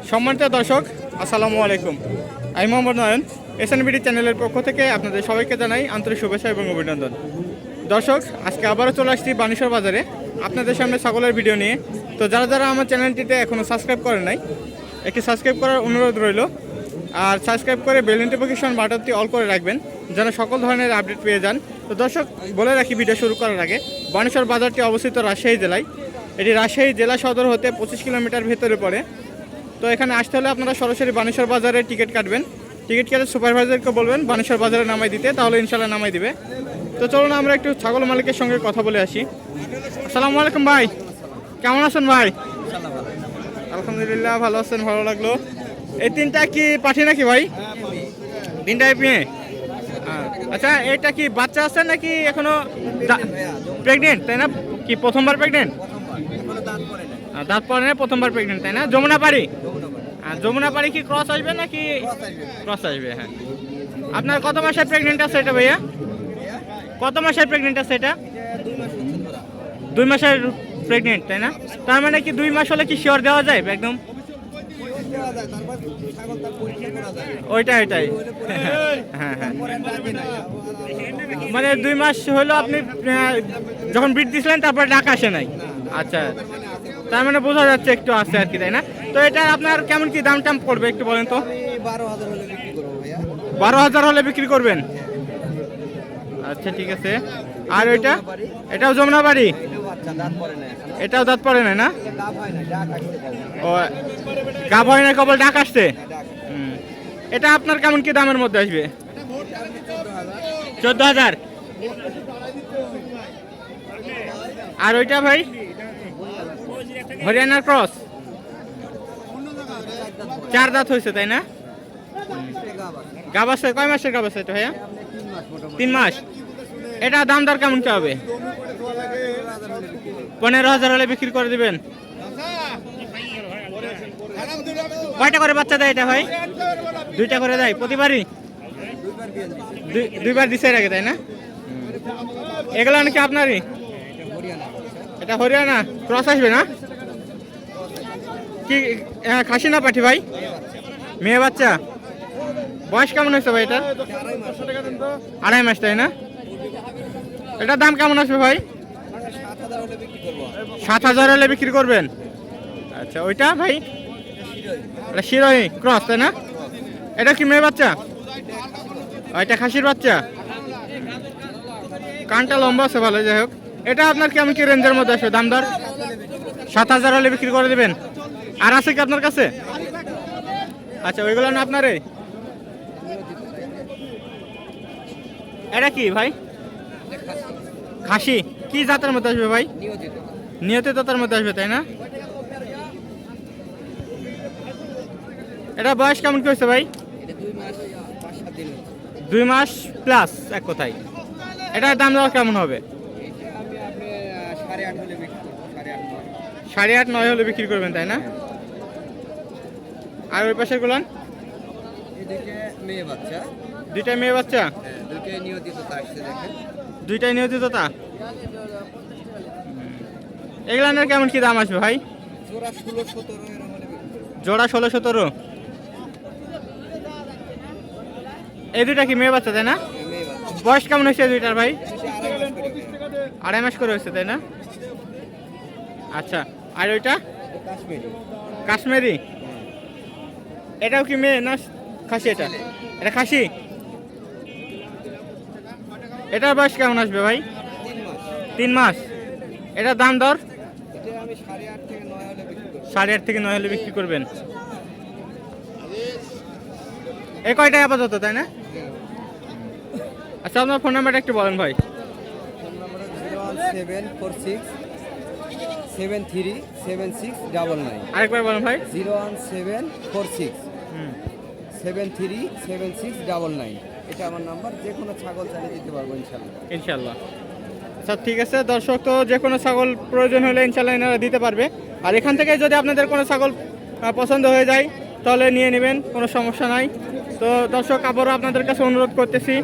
সম্মানিত দর্শক, আসসালামু আলাইকুম। আমি মোহাম্মদ নয়ন, এসএনবিডি চ্যানেলের পক্ষ থেকে আপনাদের সবাইকে জানাই আন্তরিক শুভেচ্ছা এবং অভিনন্দন। দর্শক, আজকে আবারও চলে আসছি বানেশ্বর বাজারে আপনাদের সামনে ছাগলের ভিডিও নিয়ে। তো যারা যারা আমার চ্যানেলটিতে এখনও সাবস্ক্রাইব করেন নাই, একটি সাবস্ক্রাইব করার অনুরোধ রইল। আর সাবস্ক্রাইব করে বেল নোটিফিকেশন বাটনটি অল করে রাখবেন, যেন সকল ধরনের আপডেট পেয়ে যান। তো দর্শক, বলে রাখি ভিডিও শুরু করার আগে, বানেশ্বর বাজারটি অবস্থিত রাজশাহী জেলায়। এটি রাজশাহী জেলা সদর হতে 25 কিলোমিটার ভেতরে পড়ে। তো এখানে আসতে হলে আপনারা সরাসরি বানেশ্বর বাজারে টিকিট কাটবেন। টিকিট কেটে সুপারভাইজারকে বলবেন বানেশ্বর বাজারে নামাই দিতে, তাহলে ইনশাল্লাহ নামাই দিবে। তো চলুন আমরা একটু ছাগল মালিকের সঙ্গে কথা বলে আসি। আসসালামু আলাইকুম ভাই, কেমন আছেন ভাই? আলহামদুলিল্লাহ, ভালো আছেন, ভালো লাগলো। এই তিনটা কি পাঠি নাকি ভাই? তিনটাই পেয়ে। আচ্ছা, এটা কি বাচ্চা আছে নাকি এখনো প্রেগনেন্ট, তাই না? কি প্রথমবার প্রেগনেন্ট? দাঁত পড়ে না, প্রথমবার প্রেগনেন্ট, তাই না? যমুনা পাড়ি? যমুনা পাড়ি কি ক্রস আসবে নাকি? ক্রস আসবে, হ্যাঁ। আপনার কত মাসের প্রেগনেন্ট আছে এটা ভাইয়া? কত মাসের প্রেগনেন্ট আছে এটা? 2 মাসের প্রেগনেন্ট, তাই না? তার মানে কি 2 মাস হলে কি শিওর দেওয়া যায় একদম? ওইটাই হ্যাঁ হ্যাঁ। মানে 2 মাস হলো আপনি যখন ব্রিড দিয়েছিলেন তারপরে ডাক আসে নাই। আচ্ছা, তার মানে বোঝা যাচ্ছে একটু আছে আর কি, তাই না? তো এটা আপনার কেমন কি দাম টাম পড়বে একটু বলেন তো? 12,000 হলে বিক্রি করবেন? আচ্ছা, ঠিক আছে। আর ওইটা? এটাও যমুনা বাড়ি? এটাও দাঁত পড়ে না, না? ও, গাভ হয় না, কেবল ডাক আসছে। এটা আপনার কেমন কি দামের মধ্যে আসবে? 14,000। আর ওইটা ভাই? হরিয়ানার ক্রস? 4 দাঁত হয়েছে, তাই না? গাভ আছে? কয় মাসের গাভ আছে এটা ভাইয়া? 3 মাস। এটা দাম দর কেমন কি হবে? 15,000 হলে বিক্রি করে দিবেন? কয়টা করে বাচ্চা দেয় এটা ভাই? 2টা করে দেয় প্রতিবারই? 2বার দিছে এর আগে, তাই না? এগুলো নাকি আপনারই? এটা হরিয়ানা ক্রস আসবে না? কি খাসি না পাঠি ভাই? মেয়ে বাচ্চা। বয়স কেমন হয়েছে ভাই এটা? 2.5 মাস, তাই না? এটার দাম কেমন আসবে ভাই? 7,000 হলে বিক্রি করবেন? আচ্ছা, ওইটা ভাই? এটা শিরোহী ক্রস, তাই না? এটা কি মেয়ে বাচ্চা? এটা খাসির বাচ্চা। কানটা লম্বা আছে ভালো, যাই হোক। এটা আপনার কেমন কি রেঞ্জের মধ্যে আসবে দাম দর? 7,000 হলে বিক্রি করে দেবেন? আর আছে কি আপনার কাছে? আচ্ছা, ওইগুলো না আপনারই? এটা কি ভাই? খাসি? কি জাতের মধ্যে আসবে ভাই? নিয়তিত জাতের মধ্যে আসবে, তাই না? এটা বয়স কেমন কি হয়েছে ভাই? 2 মাস প্লাস এক কথায়। এটার দাম দেওয়া কেমন হবে? 8.5-9 হলে বিক্রি করবেন, তাই না? আর ওই পাশের গুলান? 2টা মেয়ে বাচ্চা? 2টাই নিয়তিততা। এগুলানের কেমন কি দাম আসবে ভাই? জোড়া 16-17। এই 2টা কি মেয়ে বাচ্চা, তাই না? বয়স কেমন হয়েছে 2টার ভাই? 2.5 মাস করে হয়েছে, তাই না? আচ্ছা, আর ওইটা? কাশ্মীরি। এটাও কি মেয়ে না খাসি? এটা খাসি। এটার বয়স কেমন আসবে ভাই? 3 মাস। এটার দাম দর? 8.5-9 হলে বিক্রি করবেন? এই কয়টাই আপাতত, তাই না? আচ্ছা, আপনার ফোন নাম্বারটা একটু বলেন ভাই। 01746737699। আরেকবার বলেন ভাই। 01746737699। এটা আমার নাম্বার। যে কোনো ছাগল চালিয়ে দিতে পারবো ইনশাল্লাহ। আচ্ছা, ঠিক আছে দর্শক, তো যে কোনো ছাগল প্রয়োজন হলে ইনশাল্লাহ এনারা দিতে পারবে। আর এখান থেকে যদি আপনাদের কোনো ছাগল পছন্দ হয়ে যায় তাহলে নিয়ে নেবেন, কোনো সমস্যা নাই। তো দর্শক, আবারও আপনাদের কাছে অনুরোধ করতেছি,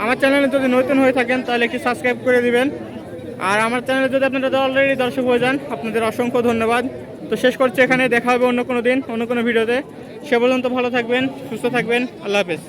আমার চ্যানেলে যদি নতুন হয়ে থাকেন তাহলে একটু সাবস্ক্রাইব করে দিবেন। আর আমার চ্যানেলে যদি আপনারা অলরেডি দর্শক হয়ে যান, আপনাদের অসংখ্য ধন্যবাদ। তো শেষ করছি এখানে, দেখা হবে অন্য কোনো দিন অন্য কোনো ভিডিওতে। সে পর্যন্ত ভালো থাকবেন, সুস্থ থাকবেন, আল্লাহ হাফেজ।